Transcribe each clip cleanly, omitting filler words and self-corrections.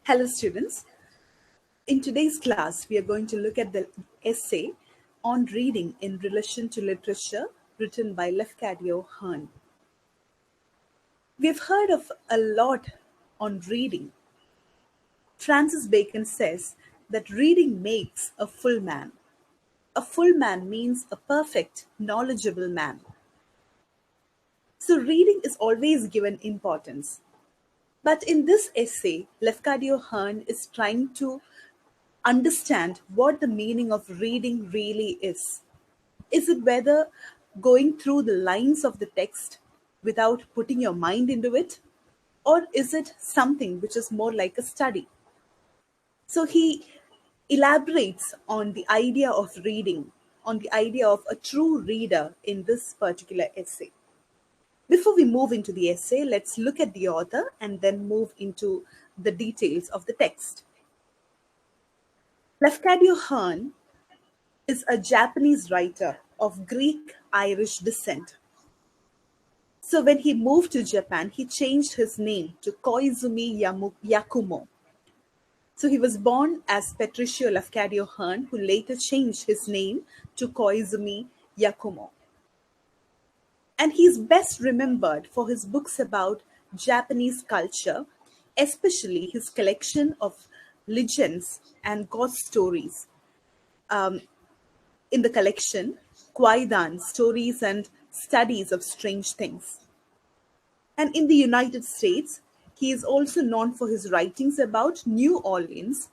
Hello, students. In today's class, we are going to look at the essay on reading in relation to literature written by Lafcadio Hearn. We've heard of a lot on reading. Francis Bacon says that reading makes a full man. A full man means a perfect, knowledgeable man. So, reading is always given importance. But in this essay, Lafcadio Hearn is trying to understand what the meaning of reading really is. Is it whether going through the lines of the text without putting your mind into it? Or is it something which is more like a study? So he elaborates on the idea of reading, on the idea of a true reader in this particular essay. Before we move into the essay, let's look at the author and then move into the details of the text. Lafcadio Hearn is a Japanese writer of Greek-Irish descent. So when he moved to Japan, he changed his name to Koizumi Yakumo. So he was born as Patricio Lafcadio Hearn, who later changed his name to Koizumi Yakumo. And he's best remembered for his books about Japanese culture, especially his collection of legends and ghost stories. In the collection, Kwaidan, Stories and Studies of Strange Things. And in the United States, he is also known for his writings about New Orleans,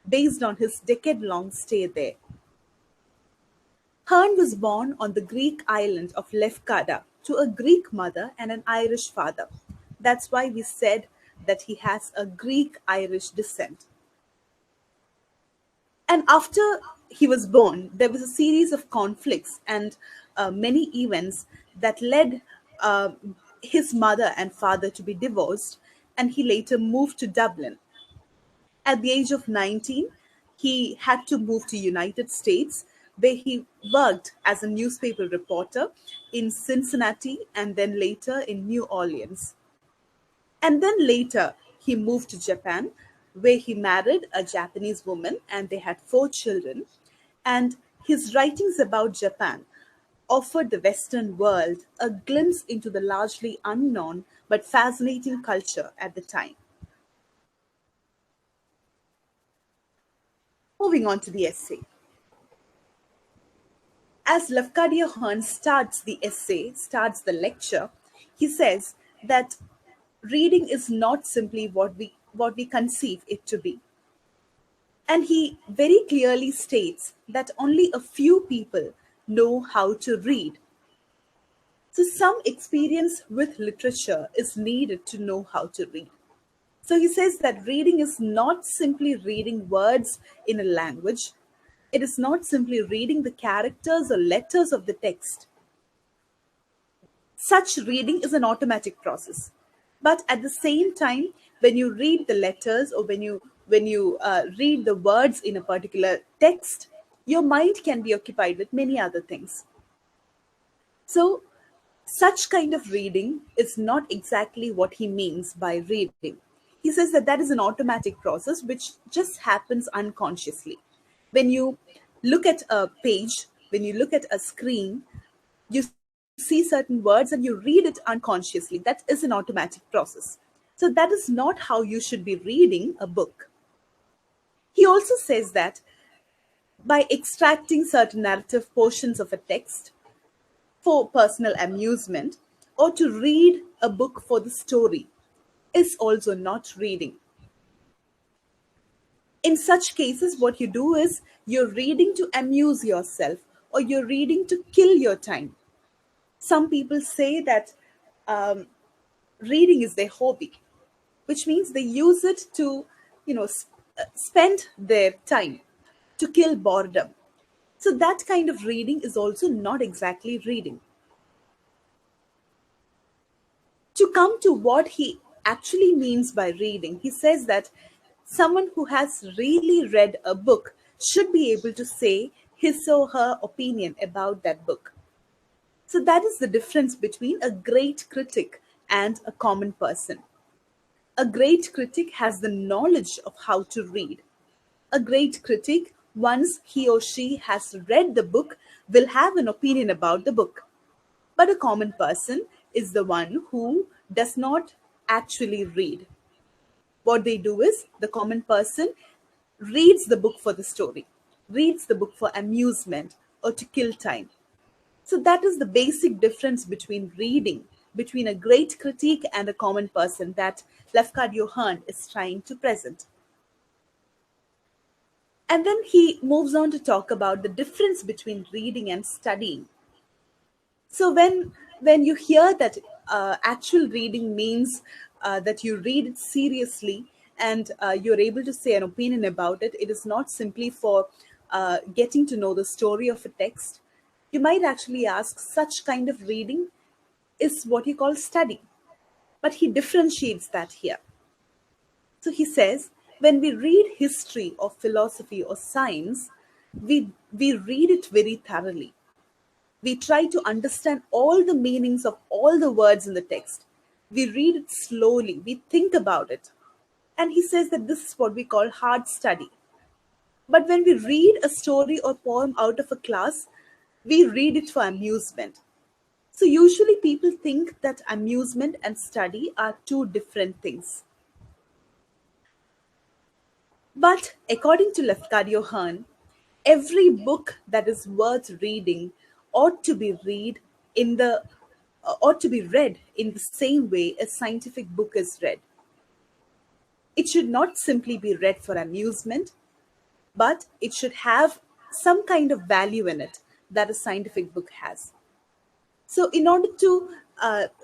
based on his decade-long stay there. Hearn was born on the Greek island of Lefkada to a Greek mother and an Irish father. That's why we said that he has a Greek-Irish descent. And after he was born, there was a series of conflicts and many events that led his mother and father to be divorced, and he later moved to Dublin. At the age of 19, he had to move to United States, where he worked as a newspaper reporter in Cincinnati and then later in New Orleans. And then later, he moved to Japan, where he married a Japanese woman and they had 4 children. And his writings about Japan offered the Western world a glimpse into the largely unknown but fascinating culture at the time. Moving on to the essay. As Lafcadio Hearn starts the essay, starts the lecture, he says that reading is not simply what we conceive it to be. And he very clearly states that only a few people know how to read. So some experience with literature is needed to know how to read. So he says that reading is not simply reading words in a language. It is not simply reading the characters or letters of the text. Such reading is an automatic process. But at the same time, when you read the letters or when you read the words in a particular text, your mind can be occupied with many other things. So such kind of reading is not exactly what he means by reading. He says that that is an automatic process which just happens unconsciously. When you look at a page, when you look at a screen, you see certain words and you read it unconsciously. That is an automatic process. So that is not how you should be reading a book. He also says that by extracting certain narrative portions of a text for personal amusement or to read a book for the story is also not reading. In such cases, what you do is you're reading to amuse yourself or you're reading to kill your time. Some people say that reading is their hobby, which means they use it to, spend their time to kill boredom. So that kind of reading is also not exactly reading. To come to what he actually means by reading, he says that someone who has really read a book should be able to say his or her opinion about that book. So that is the difference between a great critic and a common person. A great critic has the knowledge of how to read. A great critic, once he or she has read the book, will have an opinion about the book. But a common person is the one who does not actually read. What they do is the common person reads the book for the story, reads the book for amusement or to kill time. So that is the basic difference between reading, between a great critique and a common person that Lafcadio Hearn is trying to present. And then he moves on to talk about the difference between reading and studying. So when you hear that actual reading means that you read it seriously and you're able to say an opinion about it, it is not simply for getting to know the story of a text. You might actually ask, such kind of reading is what you call study. But he differentiates that here. So he says, when we read history or philosophy or science, we read it very thoroughly. We try to understand all the meanings of all the words in the text. We read it slowly. We think about it. And he says that this is what we call hard study. But when we read a story or poem out of a class, we read it for amusement. So usually people think that amusement and study are two different things. But according to Lafcadio Hearn, every book that is worth reading ought to be read in the ought to be read in the same way a scientific book is read. It should not simply be read for amusement, but it should have some kind of value in it that a scientific book has. So, in order to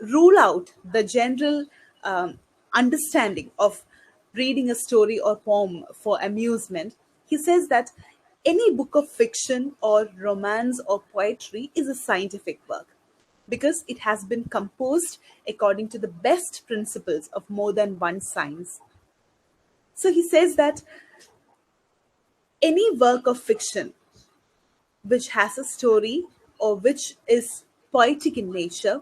rule out the general understanding of reading a story or poem for amusement, he says that any book of fiction or romance or poetry is a scientific work because it has been composed according to the best principles of more than one science. So he says that any work of fiction which has a story or which is poetic in nature,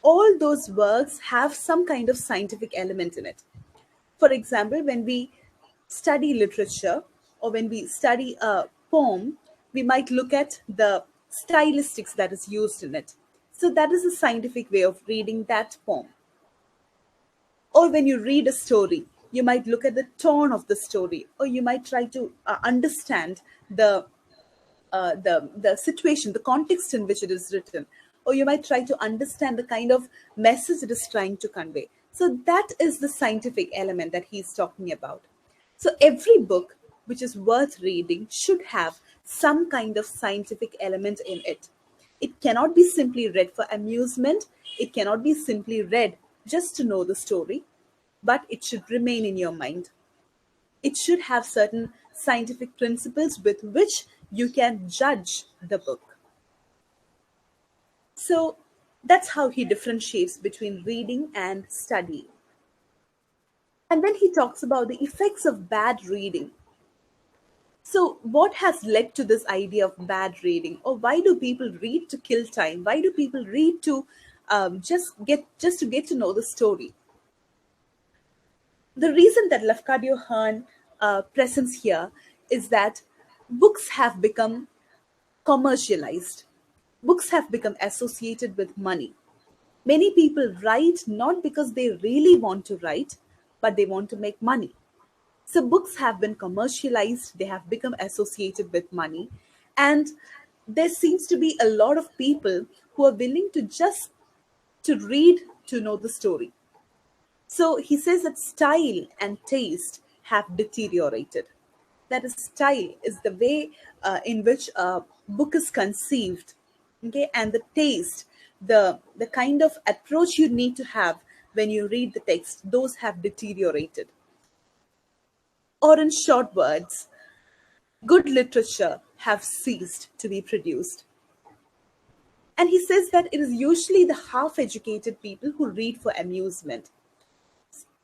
all those works have some kind of scientific element in it. For example, when we study literature or when we study a poem, we might look at the stylistics that is used in it. So that is a scientific way of reading that poem. Or when you read a story, you might look at the tone of the story, or you might try to understand the situation, the context in which it is written, or you might try to understand the kind of message it is trying to convey. So that is the scientific element that he's talking about. So every book which is worth reading should have some kind of scientific element in it. It cannot be simply read for amusement. It cannot be simply read just to know the story, but it should remain in your mind. It should have certain scientific principles with which you can judge the book. So that's how he differentiates between reading and study. And then he talks about the effects of bad reading. So, what has led to this idea of bad reading, or why do people read to kill time? Why do people read to just to get to know the story? The reason that Lafcadio Hearn presents here is that books have become commercialized. Books have become associated with money. Many people write not because they really want to write, but they want to make money. So books have been commercialized, they have become associated with money, and there seems to be a lot of people who are willing to just to read to know the story. So he says that style and taste have deteriorated. That is, style is the way in which a book is conceived, okay, and the taste, the kind of approach you need to have when you read the text, those have deteriorated. Or in short words, good literature have ceased to be produced. And he says that it is usually the half educated people who read for amusement.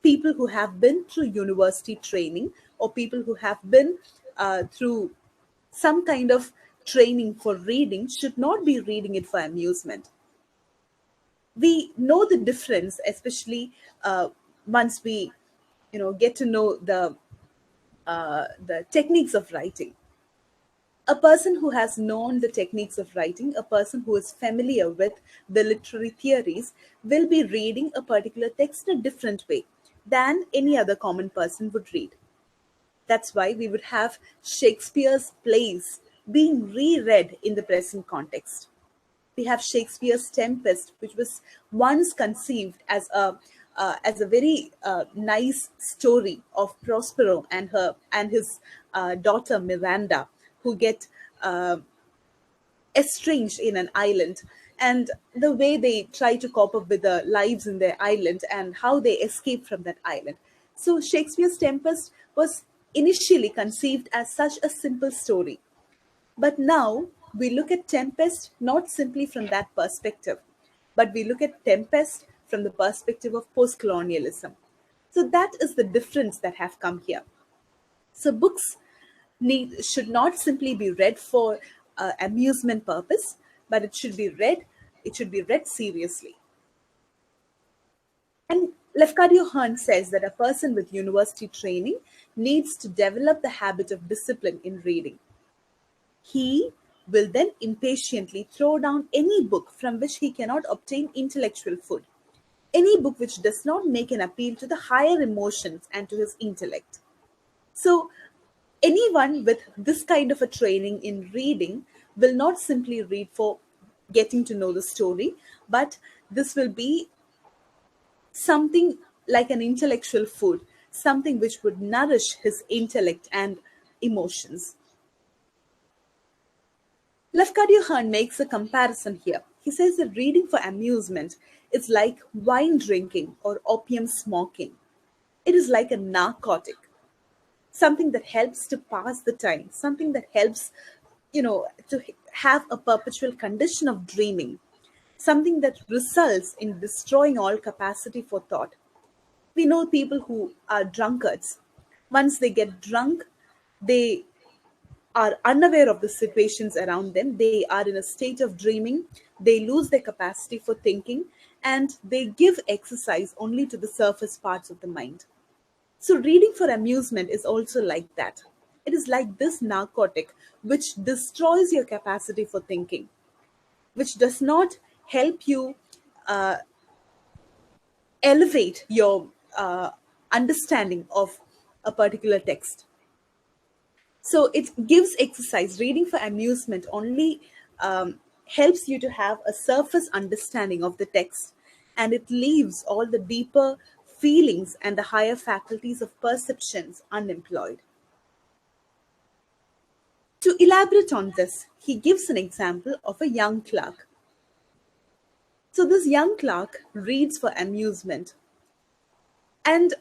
People who have been through university training or people who have been through some kind of training for reading should not be reading it for amusement. We know the difference, especially once we get to know the techniques of writing. A person who has known the techniques of writing, a person who is familiar with the literary theories, will be reading a particular text in a different way than any other common person would read. That's why we would have Shakespeare's plays being reread in the present context. We have Shakespeare's Tempest, which was once conceived as a very nice story of Prospero and his daughter Miranda, who get uh, estranged in an island, and the way they try to cope up with the lives in their island and how they escape from that island. So Shakespeare's Tempest was initially conceived as such a simple story, but now we look at Tempest not simply from that perspective, but we look at Tempest from the perspective of post-colonialism. So that is the difference that have come here. So books should not simply be read for amusement purpose, but it should be read seriously. And Lafcadio Hearn says that a person with university training needs to develop the habit of discipline in reading. He will then impatiently throw down any book from which he cannot obtain intellectual food, any book which does not make an appeal to the higher emotions and to his intellect. So, anyone with this kind of a training in reading will not simply read for getting to know the story, but this will be something like an intellectual food, something which would nourish his intellect and emotions. Lafcadio Hearn makes a comparison here. He says that reading for amusement is like wine drinking or opium smoking. It is like a narcotic, something that helps to pass the time, something that helps, to have a perpetual condition of dreaming, something that results in destroying all capacity for thought. We know people who are drunkards. Once they get drunk, they are unaware of the situations around them. They are in a state of dreaming. They lose their capacity for thinking, and they give exercise only to the surface parts of the mind. So, reading for amusement is also like that. It is like this narcotic which destroys your capacity for thinking, which does not help you uh, elevate your understanding of a particular text. So it gives exercise. Reading for amusement only helps you to have a surface understanding of the text, and it leaves all the deeper feelings and the higher faculties of perceptions unemployed. To elaborate on this, he gives an example of a young clerk. So this young clerk reads for amusement, and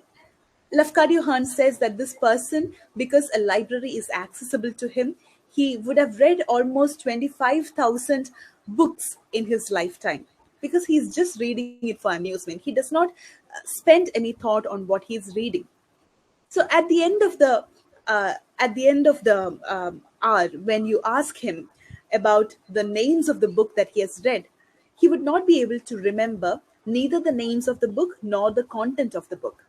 Lafcadio Hearn says that this person, because a library is accessible to him, he would have read almost 25,000 books in his lifetime because he's just reading it for amusement. He does not spend any thought on what he's reading. So at the end of the hour, when you ask him about the names of the book that he has read, he would not be able to remember neither the names of the book nor the content of the book.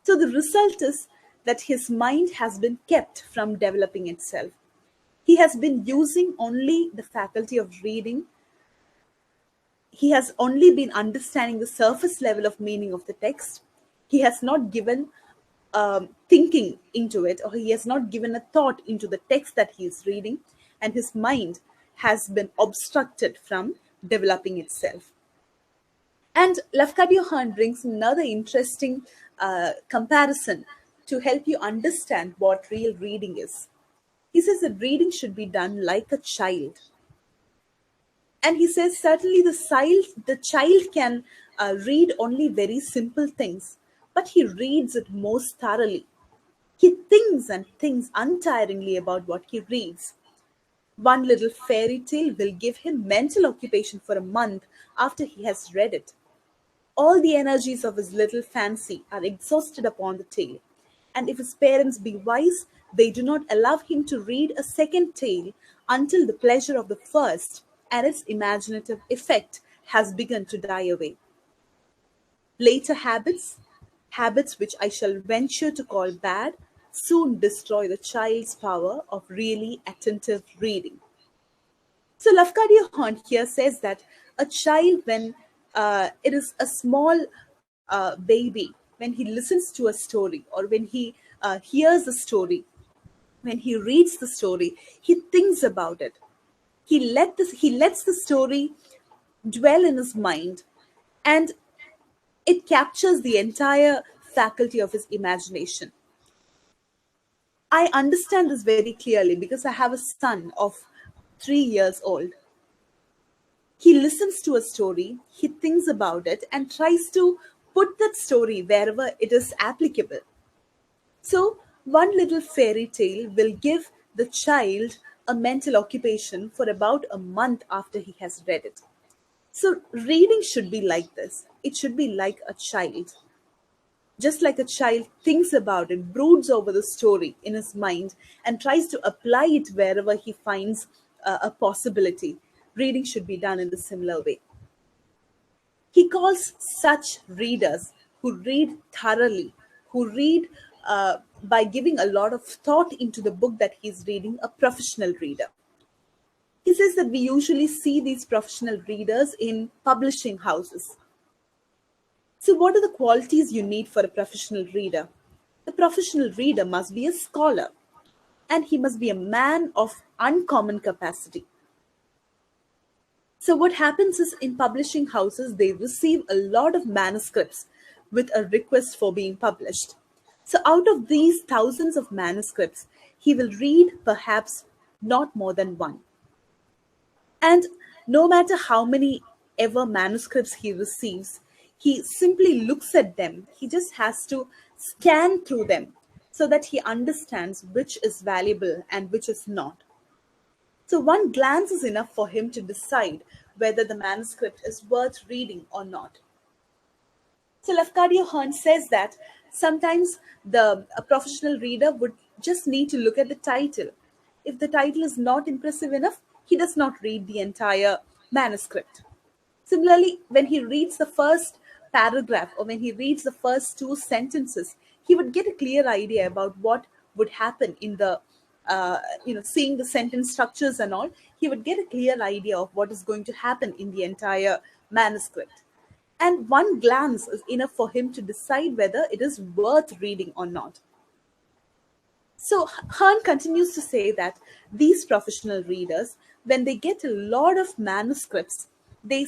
So the result is that his mind has been kept from developing itself. He has been using only the faculty of reading. He has only been understanding the surface level of meaning of the text. He has not given thinking into it, or he has not given a thought into the text that he is reading, and his mind has been obstructed from developing itself. And Lafcadio Hearn brings another interesting comparison to help you understand what real reading is. He says that reading should be done like a child. And he says certainly the child can read only very simple things, but he reads it most thoroughly. He thinks and thinks untiringly about what he reads. One little fairy tale will give him mental occupation for a month after he has read it. All the energies of his little fancy are exhausted upon the tale, and if his parents be wise, they do not allow him to read a second tale until the pleasure of the first and its imaginative effect has begun to die away. Later habits Habits which I shall venture to call bad soon destroy the child's power of really attentive reading. So Lafcadio Hearn here says that a child, when it is a small baby, when he listens to a story or when he hears a story, when he reads the story, he thinks about it. He lets the story dwell in his mind, and it captures the entire faculty of his imagination. I understand this very clearly because I have a son of 3 years old. He listens to a story, he thinks about it, and tries to put that story wherever it is applicable. So, one little fairy tale will give the child a mental occupation for about a month after he has read it. So, reading should be like this. It should be like a child. Just like a child thinks about it, broods over the story in his mind, and tries to apply it wherever he finds a possibility. Reading should be done in a similar way. He calls such readers who read thoroughly, who read by giving a lot of thought into the book that he's reading, a professional reader. He says that we usually see these professional readers in publishing houses. So, what are the qualities you need for a professional reader? The professional reader must be a scholar, and he must be a man of uncommon capacity. So, what happens is in publishing houses, they receive a lot of manuscripts with a request for being published. So, out of these thousands of manuscripts, he will read perhaps not more than one. And no matter how many ever manuscripts he receives, he simply looks at them. He just has to scan through them so that he understands which is valuable and which is not. So one glance is enough for him to decide whether the manuscript is worth reading or not. So Lafcadio Hearn says that sometimes a professional reader would just need to look at the title. If the title is not impressive enough, he does not read the entire manuscript. Similarly, when he reads the first paragraph or when he reads the first two sentences, he would get a clear idea about what would happen in the, seeing the sentence structures and all, he would get a clear idea of what is going to happen in the entire manuscript. And one glance is enough for him to decide whether it is worth reading or not. So Hearn continues to say that these professional readers, when they get a lot of manuscripts, they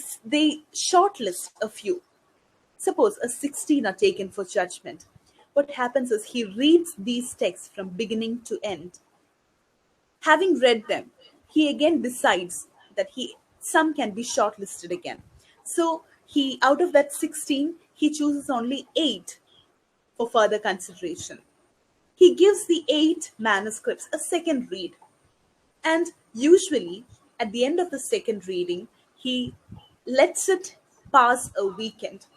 shortlist a few. Suppose a 16 are taken for judgment. What happens is he reads these texts from beginning to end. Having read them, he again decides that some can be shortlisted again. So he out of that 16, he chooses only 8 for further consideration. He gives the 8 manuscripts a second read. And usually, at the end of the second reading, he lets it pass a weekend.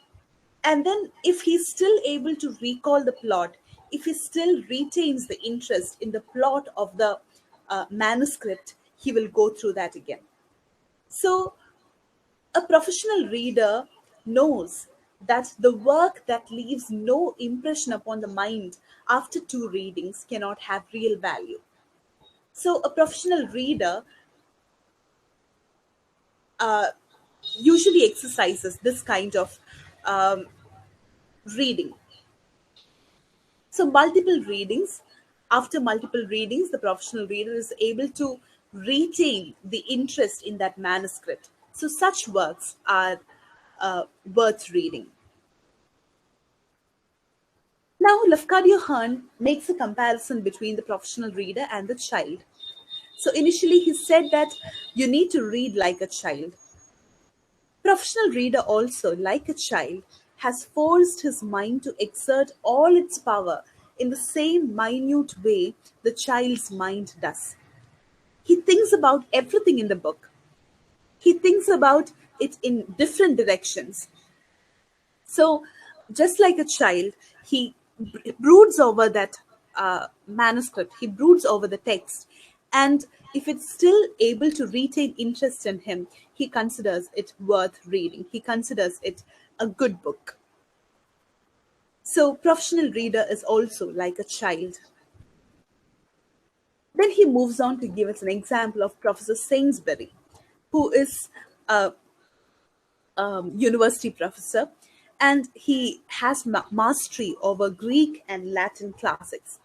And then, if he's still able to recall the plot, if he still retains the interest in the plot of the manuscript, he will go through that again. So, a professional reader knows that the work that leaves no impression upon the mind after 2 readings cannot have real value. So, a professional reader usually exercises this kind of um, reading. So, after multiple readings, the professional reader is able to retain the interest in that manuscript. So, such works are worth reading. Now, Lafcadio Hearn makes a comparison between the professional reader and the child. So, initially, he said that you need to read like a child. Professional reader also, like a child, has forced his mind to exert all its power in the same minute way the child's mind does. He thinks about everything in the book. He thinks about it in different directions. So, just like a child, he broods over that manuscript, he broods over the text, and if it's still able to retain interest in him, he considers it worth reading. He considers it a good book. So, professional reader is also like a child. Then he moves on to give us an example of Professor Sainsbury, who is a university professor, and he has mastery over Greek and Latin classics.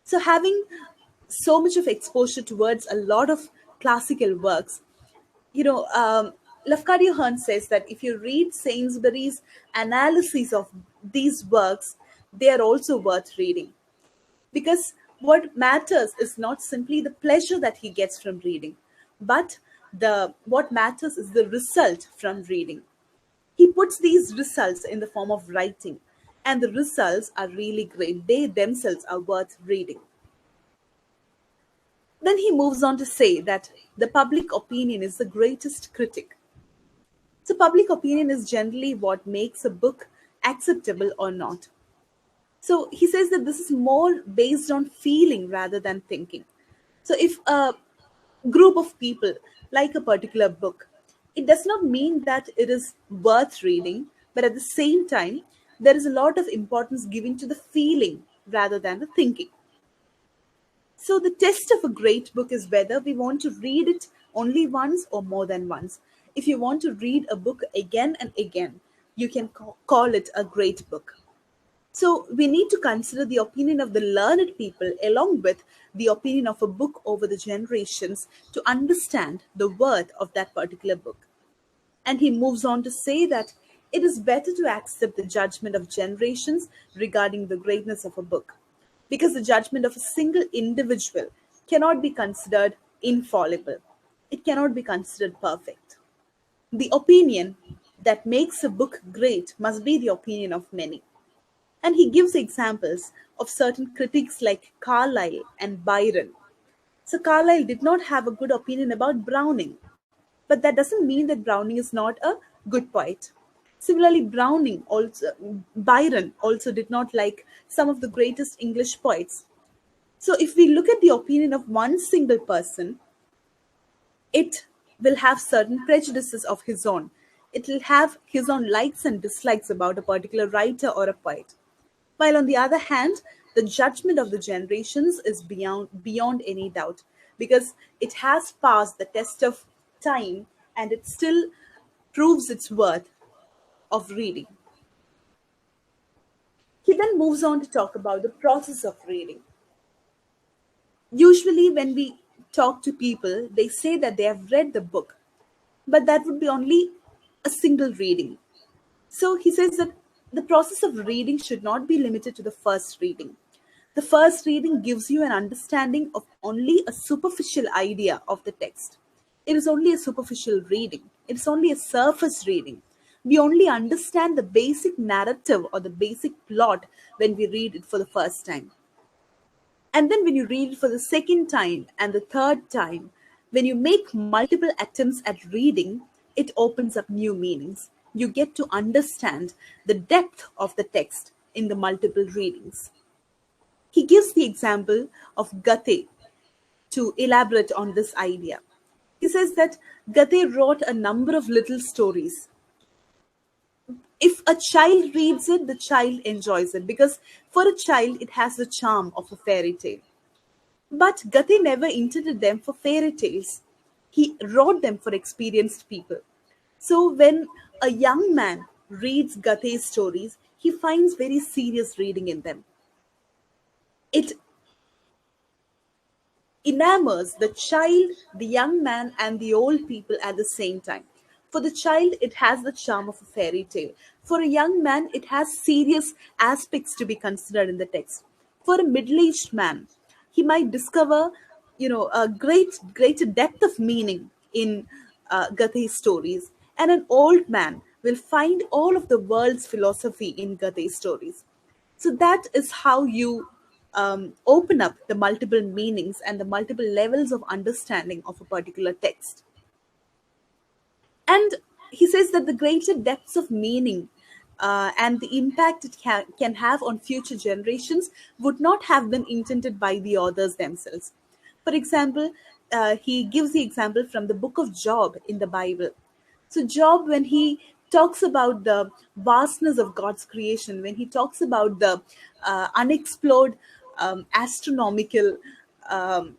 So, having so much of exposure towards a lot of classical works, you know, Lafcadio Hearn says that if you read Sainsbury's analyses of these works, they are also worth reading, because what matters is not simply the pleasure that he gets from reading, but the what matters is the result from reading. He puts these results in the form of writing, and the results are really great. They themselves are worth reading. Then he moves on to say that the public opinion is the greatest critic. So, public opinion is generally what makes a book acceptable or not. So, he says that this is more based on feeling rather than thinking. So, if a group of people like a particular book, it does not mean that it is worth reading, but at the same time, there is a lot of importance given to the feeling rather than the thinking. So, the test of a great book is whether we want to read it only once or more than once. If you want to read a book again and again, you can call it a great book. So, we need to consider the opinion of the learned people along with the opinion of a book over the generations to understand the worth of that particular book. And he moves on to say that it is better to accept the judgment of generations regarding the greatness of a book, because the judgment of a single individual cannot be considered infallible. It cannot be considered perfect. The opinion that makes a book great must be the opinion of many. And he gives examples of certain critics like Carlyle and Byron. So Carlyle did not have a good opinion about Browning, but that doesn't mean that Browning is not a good poet. Similarly, Byron also did not like some of the greatest English poets. So, if we look at the opinion of one single person, it will have certain prejudices of his own. It will have his own likes and dislikes about a particular writer or a poet. While on the other hand, the judgment of the generations is beyond any doubt, because it has passed the test of time and it still proves its worth of reading. He then moves on to talk about the process of reading. Usually, when we talk to people, they say that they have read the book, but that would be only a single reading. So he says that the process of reading should not be limited to the first reading. The first reading gives you an understanding of only a superficial idea of the text. It is only a superficial reading, it is only a surface reading. We only understand the basic narrative or the basic plot when we read it for the first time. And then when you read it for the second time and the third time, when you make multiple attempts at reading, it opens up new meanings. You get to understand the depth of the text in the multiple readings. He gives the example of Goethe to elaborate on this idea. He says that Goethe wrote a number of little stories. If a child reads it, the child enjoys it, because for a child it has the charm of a fairy tale. But Goethe never intended them for fairy tales. He wrote them for experienced people. So when a young man reads Goethe's stories, he finds very serious reading in them. It enamors the child, the young man, and the old people at the same time. For the child, it has the charm of a fairy tale. For a young man, it has serious aspects to be considered in the text. For a middle-aged man, he might discover, a greater depth of meaning in Goethe's stories. And an old man will find all of the world's philosophy in Goethe's stories. So that is how you open up the multiple meanings and the multiple levels of understanding of a particular text. And he says that the greater depths of meaning and the impact it can have on future generations would not have been intended by the authors themselves. For example, he gives the example from the book of Job in the Bible. So, Job, when he talks about the vastness of God's creation, when he talks about the unexplored astronomical um,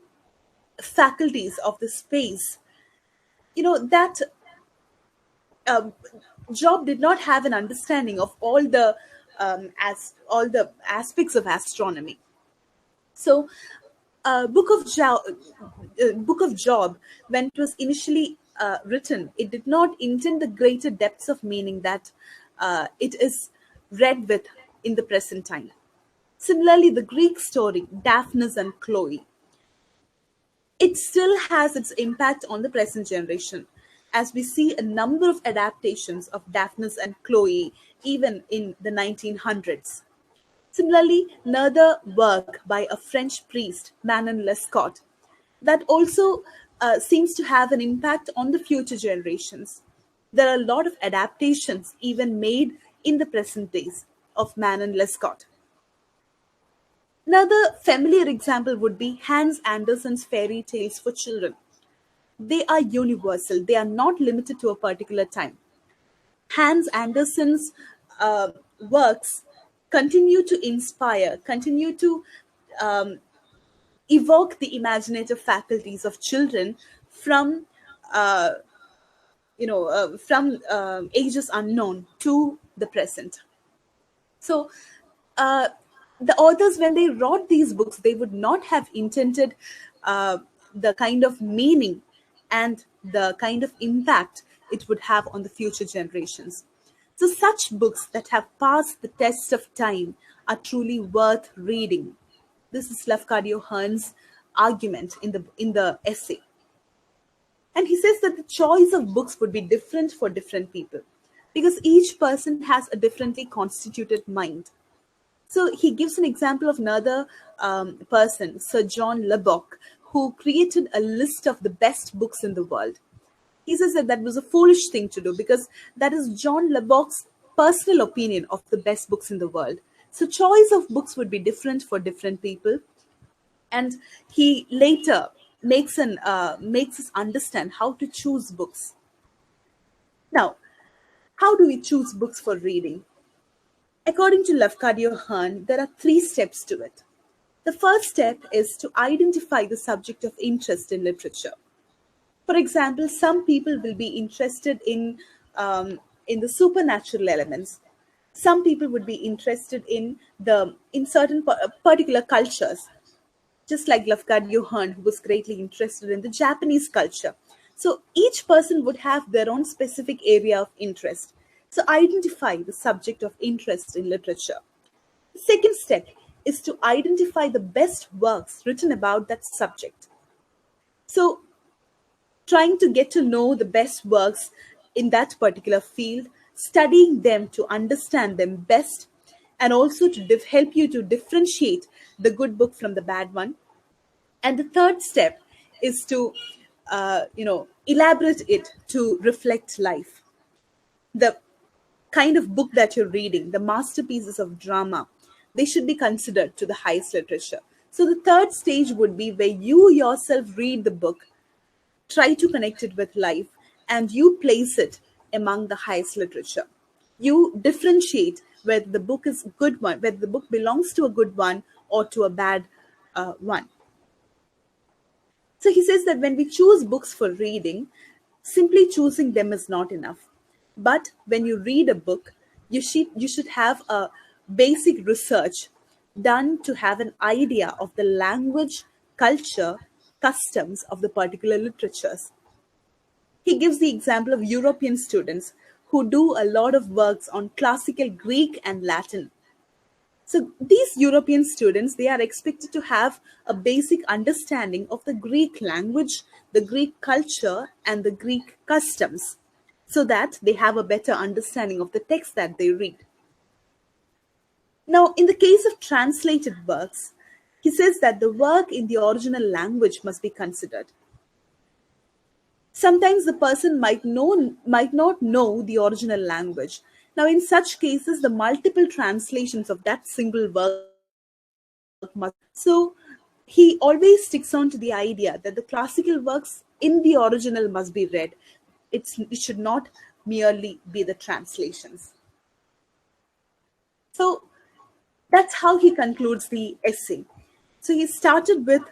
faculties of the space, that um, Job did not have an understanding of all the aspects of astronomy. So, Book of Job, when it was initially written, it did not intend the greater depths of meaning that it is read with in the present time. Similarly, the Greek story, Daphnis and Chloe, it still has its impact on the present generation, as we see a number of adaptations of Daphnis and Chloe even in the 1900s. Similarly, another work by a French priest, Manon Lescaut, that also seems to have an impact on the future generations. There are a lot of adaptations even made in the present days of Manon Lescaut. Another familiar example would be Hans Andersen's fairy tales for children. They are universal, they are not limited to a particular time. Hans Andersen's works continue to inspire, continue to um, evoke the imaginative faculties of children from uh, ages unknown to the present. So, uh, the authors, when they wrote these books, they would not have intended uh, the kind of meaning and the kind of impact it would have on the future generations. So, such books that have passed the test of time are truly worth reading. This is Lafcadio Hearn's argument in the essay. And he says that the choice of books would be different for different people because each person has a differently constituted mind. So he gives an example of another person, Sir John Lubbock, who created a list of the best books in the world. He says that that was a foolish thing to do because that is John Lubbock's personal opinion of the best books in the world. So choice of books would be different for different people. And he later makes us understand how to choose books. Now, how do we choose books for reading? According to Lafcadio Hearn, there are 3 steps to it. The first step is to identify the subject of interest in literature. For example, some people will be interested in the supernatural elements. Some people would be interested in certain particular cultures, just like Lafcadio Hearn, who was greatly interested in the Japanese culture. So each person would have their own specific area of interest. So identify the subject of interest in literature. The second step is to identify the best works written about that subject. So trying to get to know the best works in that particular field, studying them to understand them best, and also to help you to differentiate the good book from the bad one. And the third step is to elaborate it to reflect life. The kind of book that you're reading, the masterpieces of drama, they should be considered to the highest literature. So the third stage would be where you yourself read the book, try to connect it with life, and you place it among the highest literature. You differentiate whether the book is a good one, whether the book belongs to a good one or to a bad one. So he says that when we choose books for reading, simply choosing them is not enough. But when you read a book, you should have a basic research done to have an idea of the language, culture, customs of the particular literatures. He gives the example of European students who do a lot of works on classical Greek and Latin. So these European students, they are expected to have a basic understanding of the Greek language, the Greek culture, and the Greek customs, so that they have a better understanding of the text that they read. Now, in the case of translated works, he says that the work in the original language must be considered. Sometimes the person might not know the original language. Now, in such cases, the multiple translations of that single work must. So, he always sticks on to the idea that the classical works in the original must be read. It should not merely be the translations. So that's how he concludes the essay. So he started with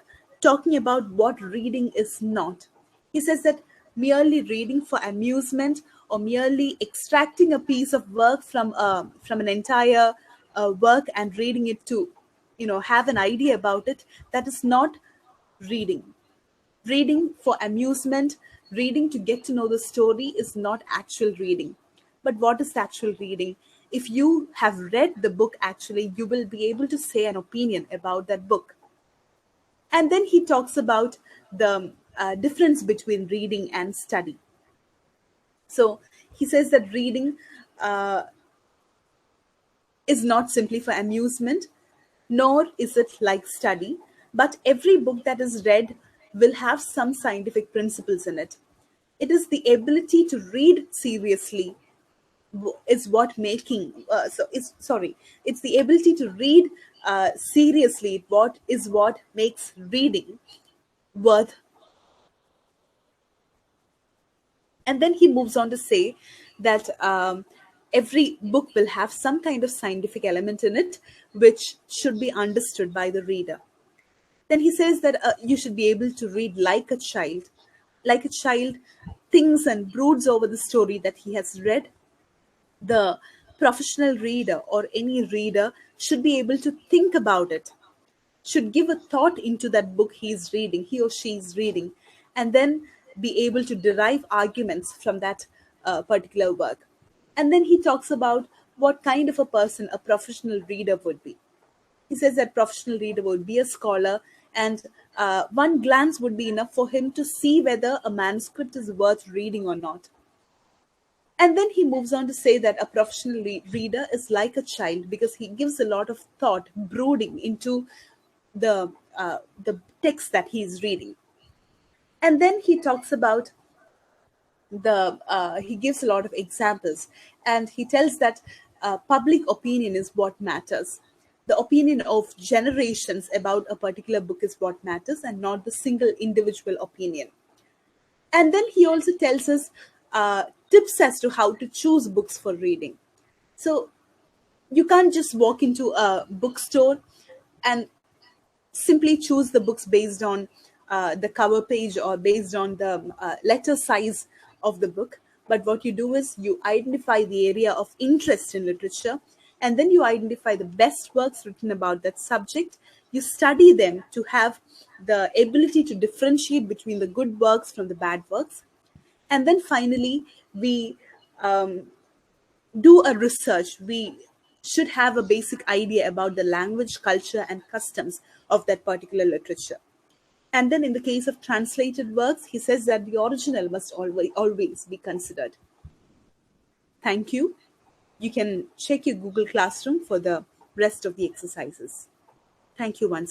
talking about what reading is not. He says that merely reading for amusement or merely extracting a piece of work from an entire work and reading it to, have an idea about it, that is not reading. Reading for amusement, reading to get to know the story is not actual reading. But what is actual reading? If you have read the book, actually, you will be able to say an opinion about that book. And then he talks about the difference between reading and study. So he says that reading uh, is not simply for amusement, nor is it like study, but every book that is read will have some scientific principles in it. It is the ability to read seriously is what making so it's sorry it's the ability to read seriously what makes reading worth. And then he moves on to say that every book will have some kind of scientific element in it which should be understood by the reader. Then he says that you should be able to read like a child. Like a child thinks and broods over the story that he has read. The professional reader or any reader should be able to think about it, should give a thought into that book he or she is reading, and then be able to derive arguments from that particular work. And then he talks about what kind of a person a professional reader would be. He says that professional reader would be a scholar, and one glance would be enough for him to see whether a manuscript is worth reading or not. And then he moves on to say that a professional reader is like a child because he gives a lot of thought, brooding into the text that he is reading. And then he talks about he gives a lot of examples, and he tells that public opinion is what matters. The opinion of generations about a particular book is what matters, and not the single individual opinion. And then he also tells us tips as to how to choose books for reading. So you can't just walk into a bookstore and simply choose the books based on the cover page or based on the letter size of the book. But what you do is you identify the area of interest in literature, and then you identify the best works written about that subject. You study them to have the ability to differentiate between the good works from the bad works. And then finally, we do a research. We should have a basic idea about the language, culture, and customs of that particular literature. And then in the case of translated works, he says that the original must always be considered. Thank you. You can check your Google Classroom for the rest of the exercises. Thank you once again.